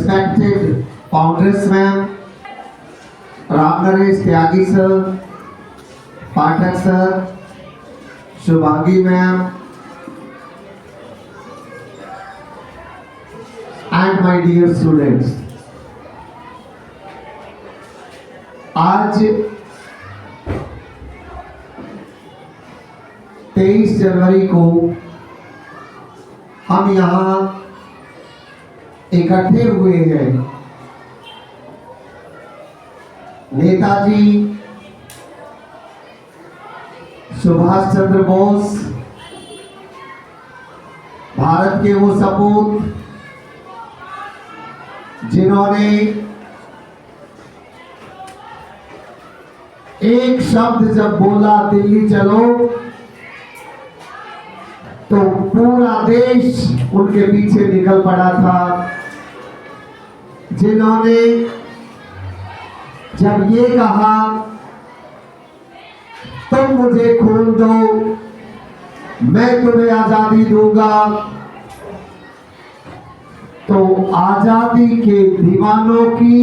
respected founders ma'am, Ram Naresh Tyagi sir, Pathak sir, Shubhangi ma'am, and my dear students. आज 23 जनवरी को हम यहाँ इकट्ठे हुए हैं नेताजी सुभाष चंद्र बोस, भारत के वो सपूत जिन्होंने एक शब्द जब बोला दिल्ली चलो तो पूरा देश उनके पीछे निकल पड़ा था। जिन्होंने जब ये कहा तुम मुझे खून दो मैं तुम्हें आजादी दूंगा, तो आजादी के दीवानों की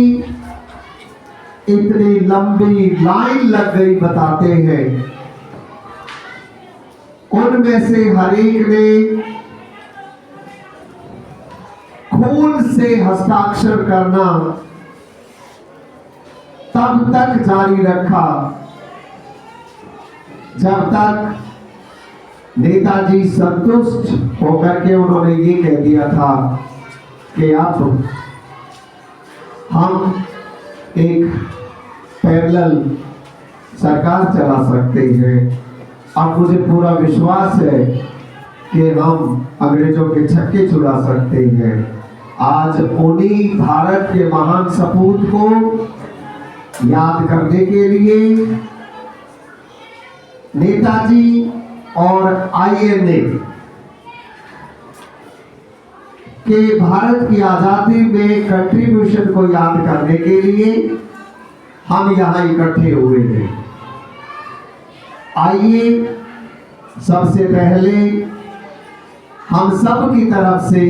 इतनी लंबी लाइन लग गई बताते हैं। उनमें से हर एक ने खून से हस्ताक्षर करना तब तक जारी रखा जब तक नेताजी संतुष्ट होकर के उन्होंने ये कह दिया था कि अब हम एक पैरेलल सरकार चला सकते हैं। अब मुझे पूरा विश्वास है कि हम अंग्रेजों के छक्के छुड़ा सकते हैं। आज उन्हीं भारत के महान सपूत को याद करने के लिए नेताजी और आईएनए के भारत की आजादी में कंट्रीब्यूशन को याद करने के लिए हम यहाँ इकट्ठे हुए हैं। आइए सबसे पहले हम सब की तरफ से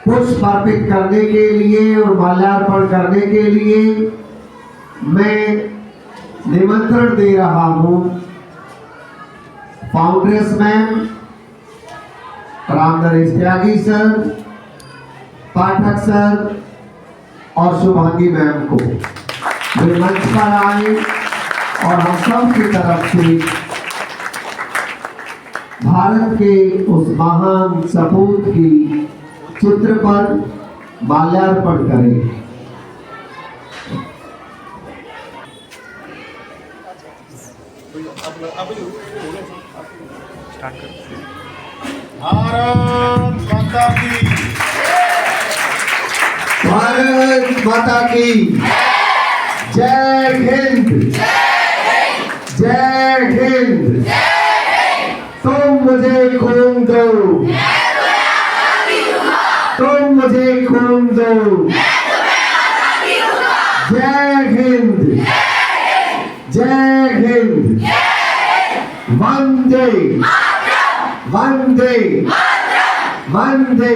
पुष्प अर्पित करने के लिए और माल्यार्पण करने के लिए मैं निमंत्रण दे रहा हूं फाउंड्रेस मैम राम नरेश त्यागी सर, पाठक सर और शुभांगी मैम को वे मंच पर आए और हम सब की तरफ से भारत के उस महान सपूत की चित्र पर माल्यार्पण करें। भारत माता की, भारत माता की जय हिंद, जय हिंद। तुम मुझे खून दो, तुम मुझे खून दो। जय हिंद, जय हिंद। वंदे वंदे वंदे।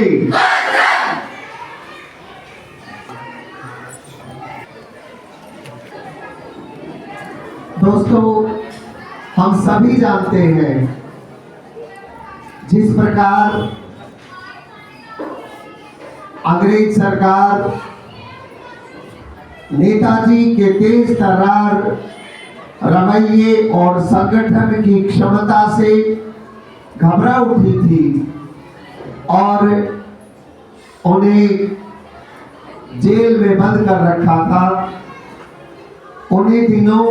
दोस्तों, हम सभी जानते हैं जिस प्रकार अंग्रेज सरकार नेताजी के तेज तर्रार रवैये और संगठन की क्षमता से घबरा उठी थी और उन्हें जेल में बंद कर रखा था। उन्हीं दिनों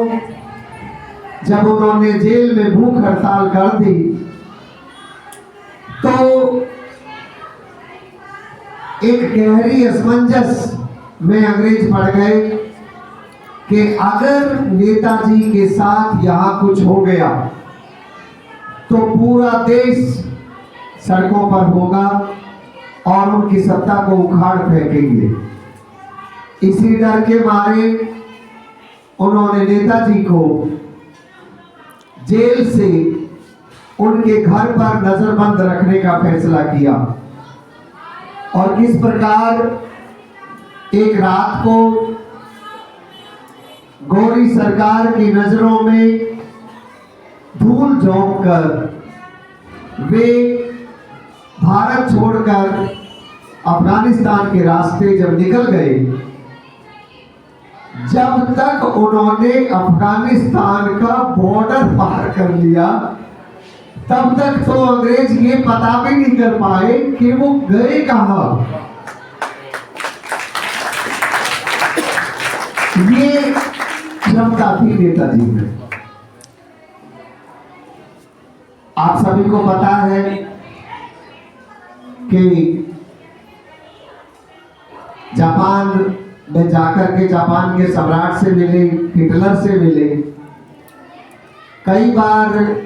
जब उन्होंने जेल में भूख हड़ताल कर दी तो एक गहरी असमंजस में अंग्रेज पड़ गए कि अगर नेताजी के साथ यहाँ कुछ हो गया तो पूरा देश सड़कों पर होगा और उनकी सत्ता को उखाड़ फेंकेंगे। इसी डर के मारे उन्होंने नेताजी को जेल से उनके घर पर नजरबंद रखने का फैसला किया। और किस प्रकार एक रात को गौरी सरकार की नजरों में धूल झोंक कर वे भारत छोड़कर अफगानिस्तान के रास्ते जब निकल गए, जब तक उन्होंने अफगानिस्तान का बॉर्डर पार कर लिया तब तक तो अंग्रेज ये पता भी नहीं कर पाए कि वो गए कहां। ये क्षमता थी नेताजी में। आप सभी को पता है कि जापान में जाकर के जापान के सम्राट से मिले, हिटलर से मिले। कई बार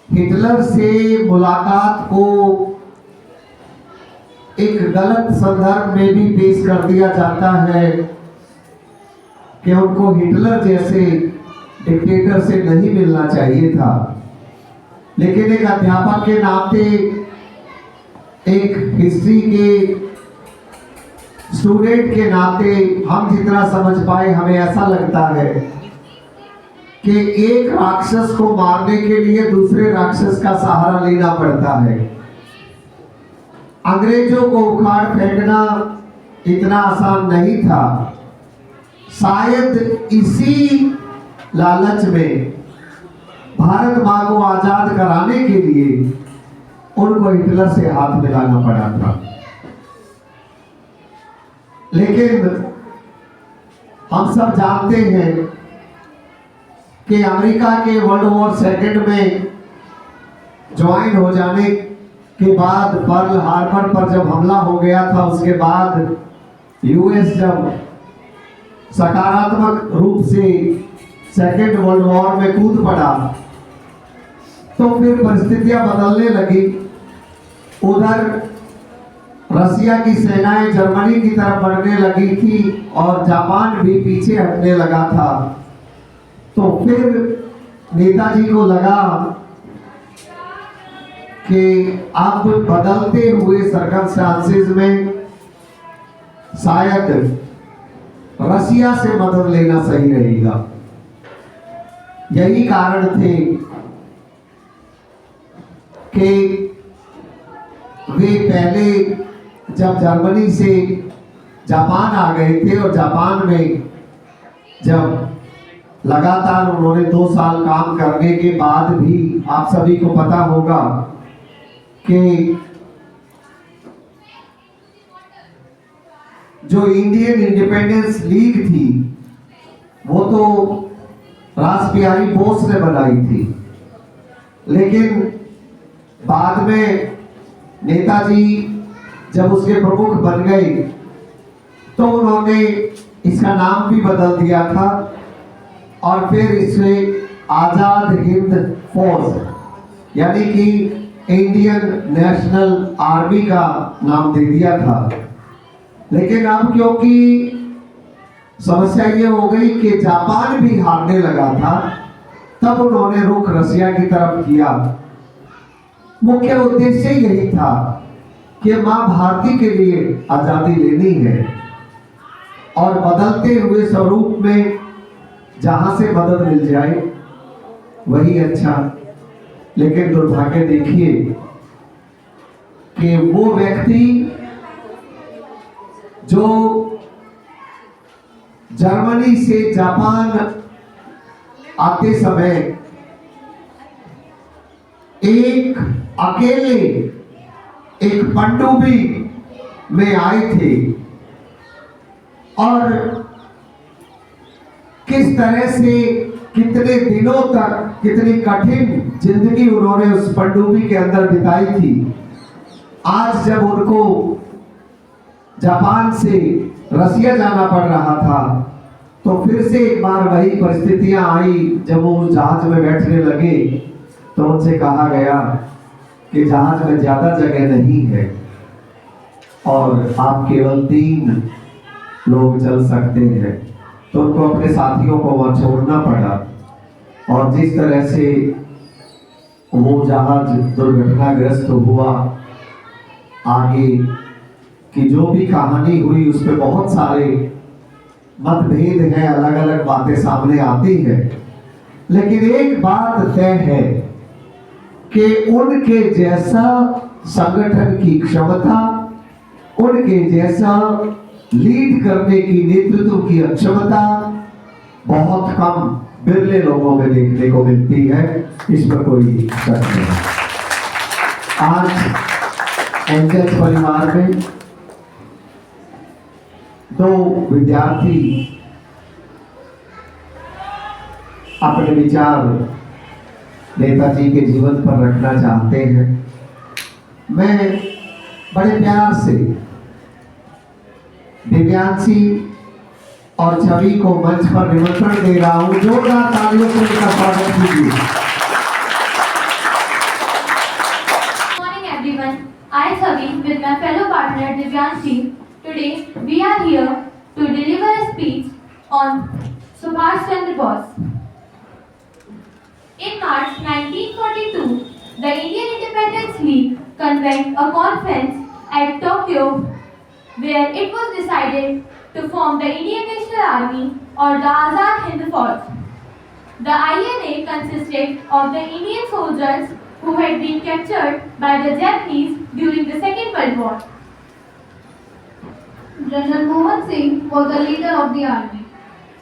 हिटलर से मुलाकात को एक गलत संदर्भ में भी पेश कर दिया जाता है कि उनको हिटलर जैसे डिक्टेटर से नहीं मिलना चाहिए था, लेकिन एक अध्यापक के नाते, एक हिस्ट्री के स्टूडेंट के नाते हम जितना समझ पाए, हमें ऐसा लगता है कि एक राक्षस को मारने के लिए दूसरे राक्षस का सहारा लेना पड़ता है। अंग्रेजों को उखाड़ फेंकना इतना आसान नहीं था। शायद इसी लालच में भारत मां को आजाद कराने के लिए उनको हिटलर से हाथ मिलाना पड़ा था। लेकिन हम सब जानते हैं कि अमेरिका के वर्ल्ड वॉर सेकेंड में ज्वाइन हो जाने के बाद, पर्ल हार्बर पर जब हमला हो गया था, उसके बाद यूएस जब सकारात्मक रूप से सेकेंड वर्ल्ड वॉर में कूद पड़ा तो फिर परिस्थितियां बदलने लगी। उधर रसिया की सेनाएं जर्मनी की तरफ बढ़ने लगी थी और जापान भी पीछे हटने लगा था। तो फिर नेताजी को लगा कि अब बदलते हुए सर्कमस्टांसेस में शायद रसिया से मदद लेना सही रहेगा। यही कारण थे कि वे पहले जब जर्मनी से जापान आ गए थे और जापान में जब लगातार उन्होंने 2 साल काम करने के बाद भी, आप सभी को पता होगा कि जो इंडियन इंडिपेंडेंस लीग थी वो तो रासबिहारी बोस ने बनाई थी, लेकिन बाद में नेताजी जब उसके प्रमुख बन गए तो उन्होंने इसका नाम भी बदल दिया था और फिर इसे आजाद हिंद फौज यानी कि इंडियन नेशनल आर्मी का नाम दे दिया था। लेकिन अब क्योंकि समस्या ये हो गई कि जापान भी हारने लगा था, तब उन्होंने रुख रसिया की तरफ किया। मुख्य उद्देश्य यही था कि मां भारती के लिए आजादी लेनी है और बदलते हुए स्वरूप में जहां से मदद मिल जाए वही अच्छा। लेकिन दुर्भाग्य देखिए कि वो व्यक्ति जो जर्मनी से जापान आते समय एक अकेले एक पनडुब्बी में आए थे और किस तरह से कितने दिनों तक कितनी कठिन जिंदगी उन्होंने उस पनडुब्बी के अंदर बिताई थी। आज जब उनको जापान से रसिया जाना पड़ रहा था तो फिर से एक बार वही परिस्थितियां आई। जब वो उस जहाज में बैठने लगे तो उनसे कहा गया कि जहाज में ज्यादा जगह नहीं है और आप केवल 3 लोग चल सकते हैं। तो उनको अपने साथियों को वहां छोड़ना पड़ा और जिस तरह से वो जहाज दुर्घटनाग्रस्त हुआ आगे की जो भी कहानी हुई उस पर बहुत सारे मतभेद हैं, अलग अलग बातें सामने आती हैं, लेकिन एक बात तय है कि उनके जैसा संगठन की क्षमता, उनके जैसा लीड करने की, नेतृत्व की क्षमता बहुत कम, बिरले लोगों में देखने को मिलती है। इस पर कोई शक नहीं। आज एंजल्स परिवार में दो विद्यार्थी अपने विचार नेताजी के जीवन पर रखना चाहते हैं। मैं बड़े प्यार से दिव्यांशी और छवि को मंच पर निमंत्रण दे रहा हूं। जोरदार तालियों से उनका स्वागत कीजिए। Good morning everyone. I Chavi with my fellow partner Divyanshi. Today we are here to deliver a speech on Subhash Chandra Bose. In March 1942, the Indian Independence League convened a conference at Tokyo where it was decided to form the Indian National Army or the Azad Hind Fauj. The INA consisted of the Indian soldiers who had been captured by the Japanese during the Second World War. General Mohan Singh was the leader of the army.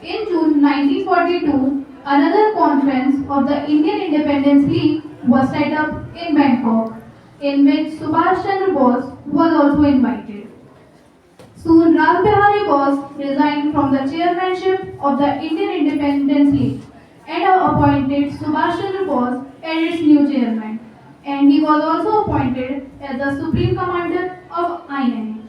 In June 1942, another conference of the Indian Independence League was set up in Bangkok, in which Subhash Chandra Bose was also invited. Soon Ram Bihari Bose resigned from the chairmanship of the Indian Independence League and appointed Subhash Chandra Bose as its new chairman, and he was also appointed as the Supreme Commander of INA.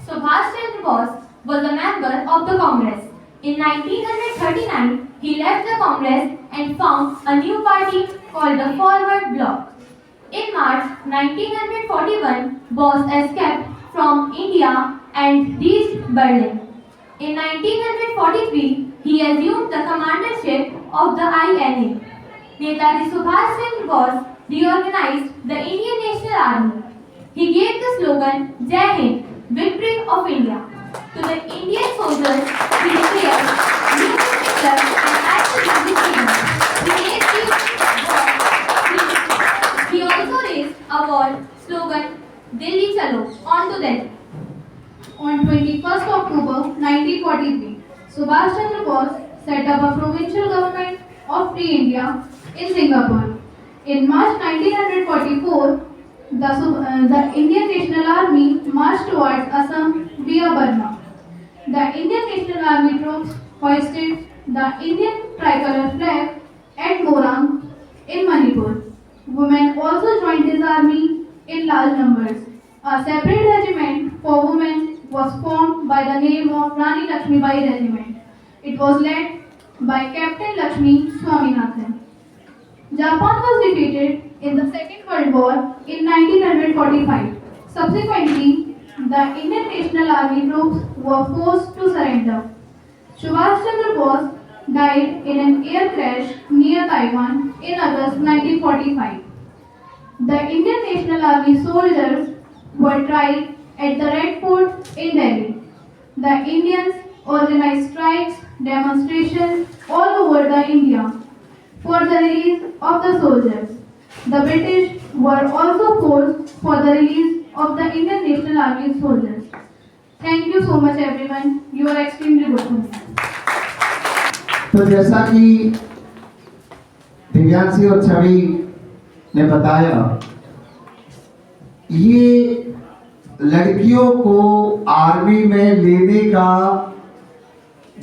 Subhash Chandra Bose was a member of the Congress. In 1939, he left the Congress and found a new party called the Forward Bloc. In March 1941, Bose escaped from India and reached Berlin. In 1943, he assumed the commandership of the INA. Netaji Subhash Chandra Bose reorganized the Indian National Army. He gave the slogan Jai Hind, Victory of India. To the Indian soldiers, he declared new club and acted He also raised a war slogan Delhi Chalo, on to Delhi. On 21st October 1943, Subhash Chandra Bose set up a provincial government of Free India in Singapore. In March 1944, the Indian National Army marched towards Assam via Burma. The Indian National Army troops hoisted the Indian tricolor flag at Morang in Manipur. Women also joined his army in large numbers. A separate regiment for women was formed by the name of Rani Lakshmibai Regiment. It was led by Captain Lakshmi Swaminathan. Japan was defeated in the Second World War in 1945. Subsequently, the Indian National Army troops were forced to surrender. Subhash Chandra Bose died in an air crash near Taiwan in August 1945. The Indian National Army soldiers were tried at the Red Fort in Delhi. The Indians organized strikes, demonstrations all over the India for the release of the soldiers. The British were also forced for the release of the Indian National Army soldiers. Thank you so much everyone. You are extremely good to me. तो जैसा कि दिव्यांशी और छवि ने बताया, ये लड़कियों को army में लेने का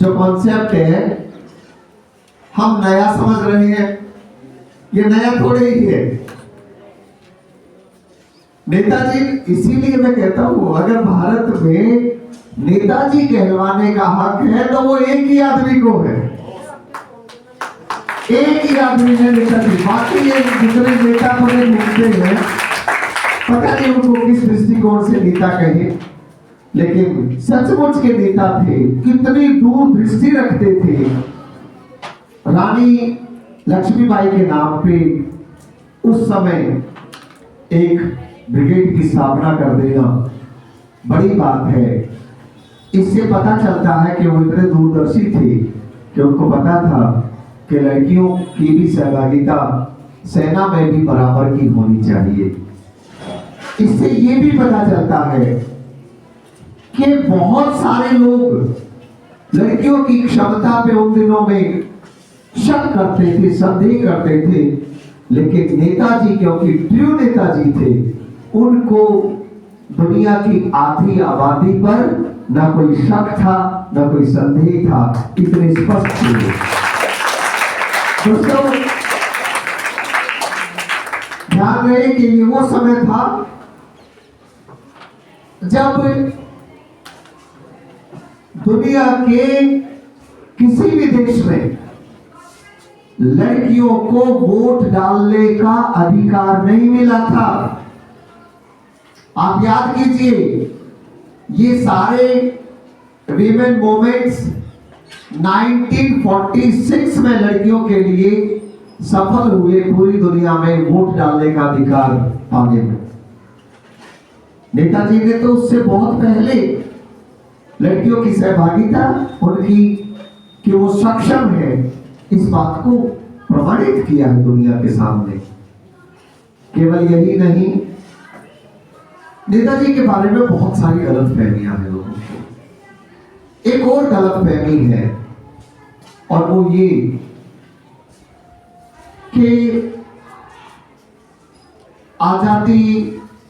जो कॉन्सेप्ट है, हम नया समझ रहे हैं। ये नया थोड़े ही है। नेताजी, इसीलिए मैं कहता हूं, अगर भारत में नेताजी कहलवाने का हक है तो वो एक ही आदमी को है। एक ही आदमी है नेताजी। बाकी ये दूसरे नेता बड़े घूमते हैं, पता नहीं उनको किस दृष्टिकोण से नेता कहे, लेकिन सचमुच के नेता थे। कितनी दूर दृष्टि रखते थे। रानी लक्ष्मीबाई के नाम पे उस समय एक ब्रिगेड की स्थापना कर देना बड़ी बात है। इससे पता चलता है कि वो इतने दूरदर्शी थे कि उनको पता था कि लड़कियों की भी सहभागिता सेना में भी बराबर की होनी चाहिए। इससे ये भी पता चलता है कि बहुत सारे लोग लड़कियों की क्षमता पे उन दिनों में शक करते थे, संदेह करते थे, लेकिन नेताजी क्योंकि ट्रू नेताजी थे, उनको दुनिया की आधी आबादी पर ना कोई शक था ना कोई संदेह था, इतने स्पष्ट थे। दोस्तों ध्यान रहे कि ये वो समय था जब दुनिया के किसी भी देश में लड़कियों को वोट डालने का अधिकार नहीं मिला था। आप याद कीजिए, ये सारे वीमेन मूवमेंट्स 1946 में लड़कियों के लिए सफल हुए पूरी दुनिया में वोट डालने का अधिकार पाने में। नेताजी ने तो उससे बहुत पहले लड़कियों की सहभागिता, उनकी कि वो सक्षम है, इस बात को प्रमाणित किया है दुनिया के सामने। केवल यही नहीं, नेताजी के बारे में बहुत सारी गलतफहमियां हैं लोगों को। एक और गलतफहमी है और वो ये कि आजादी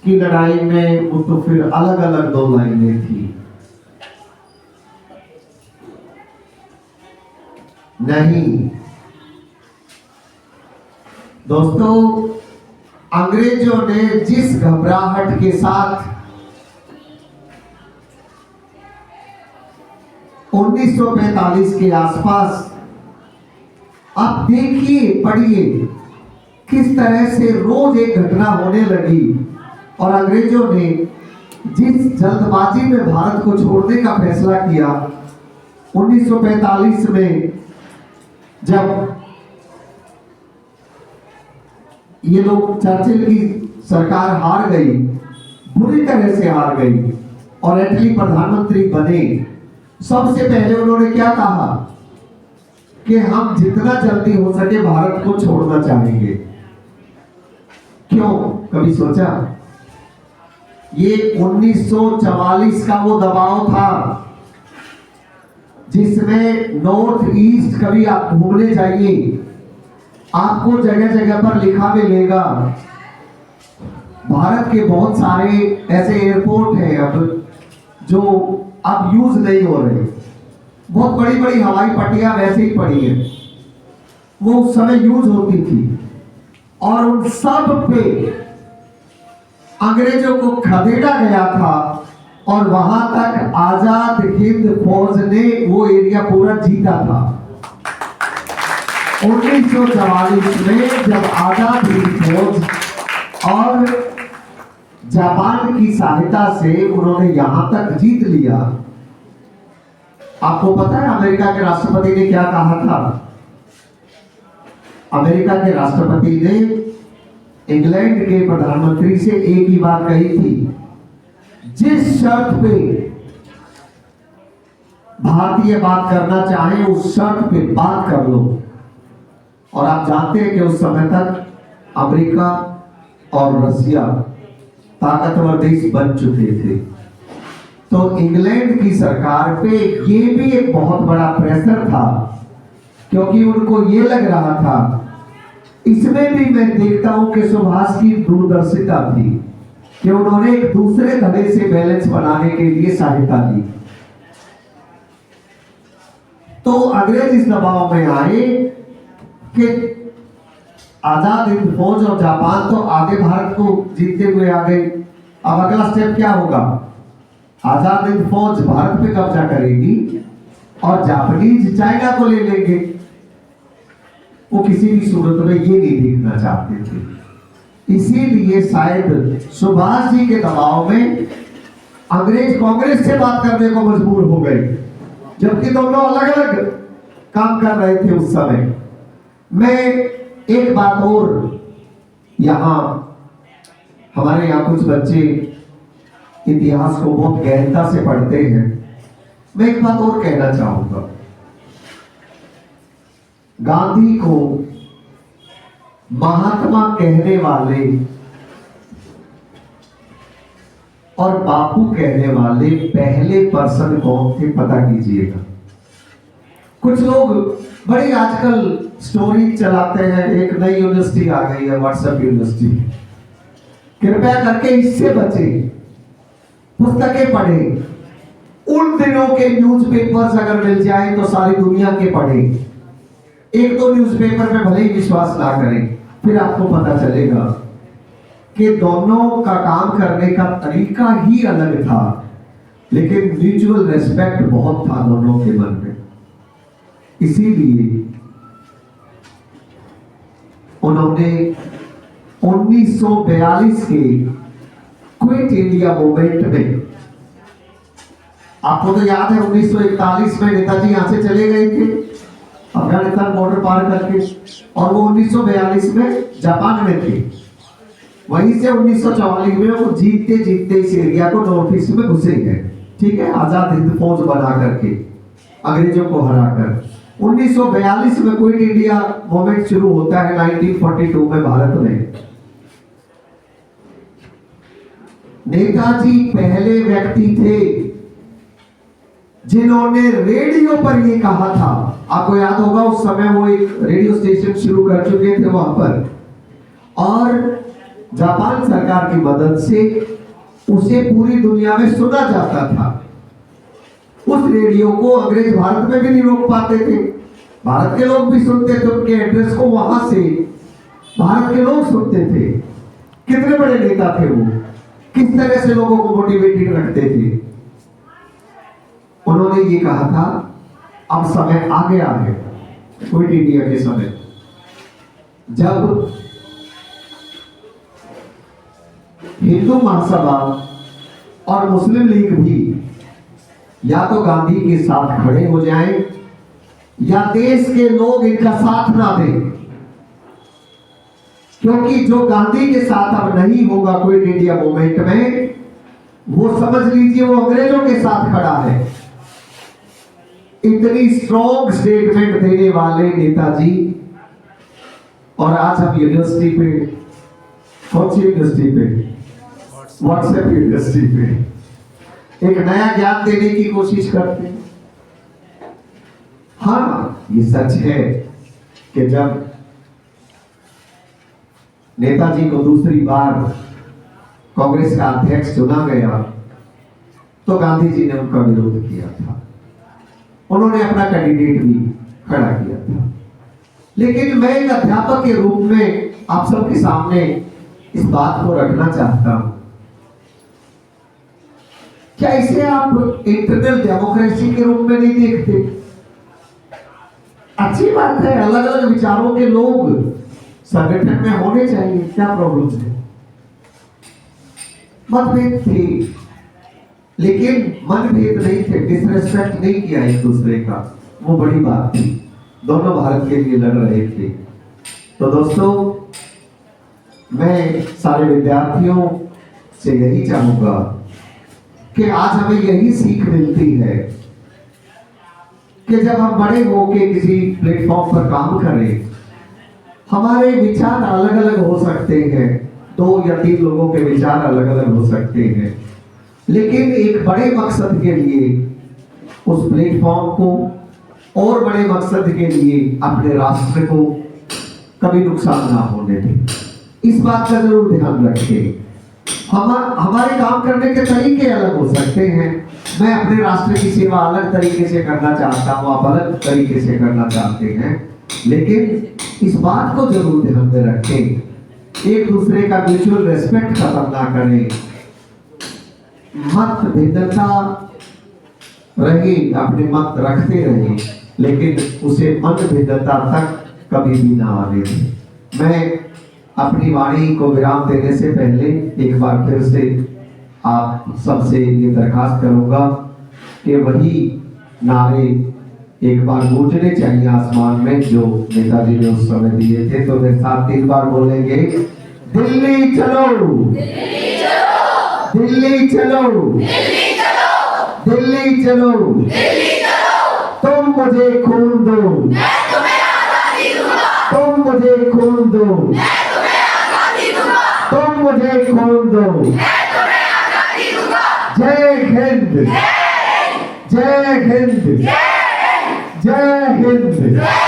की लड़ाई में वो तो फिर अलग अलग दो लाइनें थी। नहीं दोस्तों, अंग्रेजों ने जिस घबराहट के साथ 1945 के आसपास, आप देखिए पढ़िए किस तरह से रोज एक घटना होने लगी, और अंग्रेजों ने जिस जल्दबाजी में भारत को छोड़ने का फैसला किया 1945 में, जब ये लोग चर्चिल की सरकार हार गई, बुरी तरह से हार गई और एटली प्रधानमंत्री बने, सबसे पहले उन्होंने क्या कहा कि हम जितना जल्दी हो सके भारत को छोड़ना चाहेंगे। क्यों, कभी सोचा? ये 1944 का वो दबाव था जिसमें नॉर्थ ईस्ट, कभी आप घूमने जाइए, आपको जगह जगह पर लिखा मिलेगा, भारत के बहुत सारे ऐसे एयरपोर्ट हैं अब जो अब यूज नहीं हो रहे, बहुत बड़ी बड़ी हवाई पट्टियां वैसे ही पड़ी हैं, वो उस समय यूज होती थी, और उन सब पे अंग्रेजों को खदेड़ा गया था, और वहां तक आजाद हिंद फौज ने वो एरिया पूरा जीता था। 1944 में जब आजाद हिंद फौज और जापान की सहायता से उन्होंने यहां तक जीत लिया, आपको पता है अमेरिका के राष्ट्रपति ने क्या कहा था? अमेरिका के राष्ट्रपति ने इंग्लैंड के प्रधानमंत्री से एक ही बात कही थी, जिस शर्त पे भारतीय बात करना चाहे उस शर्त पे बात कर लो। और आप जानते हैं कि उस समय तक अमेरिका और रसिया ताकतवर देश बन चुके थे, तो इंग्लैंड की सरकार पे ये भी एक बहुत बड़ा प्रेशर था, क्योंकि उनको ये लग रहा था, इसमें भी मैं देखता हूं कि सुभाष की दूरदर्शिता थी कि उन्होंने एक दूसरे तरह से बैलेंस बनाने के लिए सहायता दी। तो अंग्रेज इस दबाव में आए कि आजाद हिंद फौज और जापान तो आगे भारत को जीतते हुए आ गए, अब अगला स्टेप क्या होगा? आजाद हिंद फौज भारत पे कब्जा करेगी और जापानीज चाइना को ले लेंगे। वो किसी भी सूरत में ये नहीं देखना चाहते थे, इसीलिए शायद सुभाष जी के दबाव में अंग्रेज कांग्रेस से बात करने को मजबूर हो गए, जबकि दोनों अलग अलग काम कर रहे थे उस समय। मैं एक बात और यहां हमारे यहाँ कुछ बच्चे इतिहास को बहुत गहनता से पढ़ते हैं। मैं एक बात और कहना चाहूंगा, गांधी को महात्मा कहने वाले और बापू कहने वाले पहले पर्सन कौन थे पता कीजिएगा। कुछ लोग बड़ी आजकल स्टोरी चलाते हैं, एक नई यूनिवर्सिटी आ गई है व्हाट्सएप यूनिवर्सिटी, कृपया करके इससे बचे, पुस्तकें पढ़े। उन दिनों के न्यूज़पेपर्स अगर मिल जाए तो सारी दुनिया के पढ़े। एक दो न्यूज़पेपर में भले ही विश्वास ना करें, फिर आपको पता चलेगा कि दोनों का काम करने का तरीका ही अलग था, लेकिन म्यूचुअल रेस्पेक्ट बहुत था दोनों के मन में। इसीलिए उन्होंने 1942 के क्विट इंडिया मूवमेंट में, आपको तो याद है 1941 में नेताजी यहां से चले गए थे अफगानिस्तान बॉर्डर पार करके, और वो 1942 में जापान में थे। वहीं से 1944 में वो जीतते जीतते इस एरिया को नॉर्थ ईस्ट में घुसे गए, ठीक है, आजाद हिंद फौज बना करके अंग्रेजों को हराकर। 1942 में क्विट इंडिया मूवमेंट शुरू होता है 1942 में भारत में। नेताजी पहले व्यक्ति थे जिन्होंने रेडियो पर ये कहा था, आपको याद होगा उस समय वो एक रेडियो स्टेशन शुरू कर चुके थे वहां पर, और जापान सरकार की मदद से उसे पूरी दुनिया में सुना जाता था। उस रेडियो को अंग्रेज भारत में भी नहीं रोक पाते थे, भारत के लोग भी सुनते थे, उनके एड्रेस को वहां से भारत के लोग सुनते थे। कितने बड़े नेता थे वो, किस तरह से लोगों को मोटिवेटेड रखते थे। उन्होंने ये कहा था अब समय आ गया है, क्विट इंडिया के समय, जब हिंदू महासभा और मुस्लिम लीग भी या तो गांधी के साथ खड़े हो जाएं या देश के लोग इनका साथ ना दें, क्योंकि जो गांधी के साथ अब नहीं होगा क्विट इंडिया मूवमेंट में, वो समझ लीजिए वो अंग्रेजों के साथ खड़ा है। इतनी स्ट्रॉन्ग स्टेटमेंट देने वाले नेताजी, और आज हम यूनिवर्सिटी पे, कौन सी यूनिवर्सिटी पे, व्हाट्सएप यूनिवर्सिटी पे एक नया ज्ञान देने की कोशिश करते हैं। हाँ, ये सच है कि जब नेताजी को दूसरी बार कांग्रेस का अध्यक्ष चुना गया तो गांधी जी ने उनका विरोध किया था, उन्होंने अपना कैंडिडेट भी खड़ा किया था। लेकिन मैं एक अध्यापक के रूप में आप सबके सामने इस बात को रखना चाहता हूं, क्या इसे आप इंटरनल डेमोक्रेसी के रूप में नहीं देखते? अच्छी बात है, अलग अलग विचारों के लोग संगठन में होने चाहिए, क्या प्रॉब्लम है? मतभेद थे, लेकिन मनभेद नहीं थे, डिसरेस्पेक्ट नहीं किया एक दूसरे का, वो बड़ी बात थी। दोनों भारत के लिए लड़ रहे थे। तो दोस्तों, मैं सारे विद्यार्थियों से यही चाहूंगा कि आज हमें यही सीख मिलती है कि जब हम बड़े होके किसी प्लेटफॉर्म पर काम करें, हमारे विचार अलग अलग हो सकते हैं, 2 या 3 लोगों के विचार अलग अलग हो सकते हैं, लेकिन एक बड़े मकसद के लिए उस प्लेटफॉर्म को और बड़े मकसद के लिए अपने राष्ट्र को कभी नुकसान ना होने दें। इस बात का जरूर ध्यान रखें। हमारे काम करने के तरीके अलग हो सकते हैं, मैं अपने राष्ट्र की सेवा अलग तरीके से करना चाहता हूँ, आप अलग तरीके से करना चाहते हैं, लेकिन इस बात को जरूर ध्यान में रखें, एक दूसरे का म्यूचुअल रेस्पेक्ट खत्म ना करें। मत भिन्नता रहे, अपने मत रखते रहे, लेकिन उसे मत भिन्नता तक कभी भी ना आने दें। मैं अपनी वाणी को विराम देने से पहले एक बार फिर से आप सबसे ये दरखास्त करूंगा कि वही नारे एक बार गूंजने चाहिए आसमान में जो नेताजी ने उस समय दिए थे। तो मेरे साथ 3 बार बोलेंगे, दिल्ली चलो, दिल्ली चलो, दिल्ली चलो, तुम मुझे खून दो, तुम मुझे खून दो, तुम मुझे खून दो। जय हिंद, जय हिंद, जय हिंद।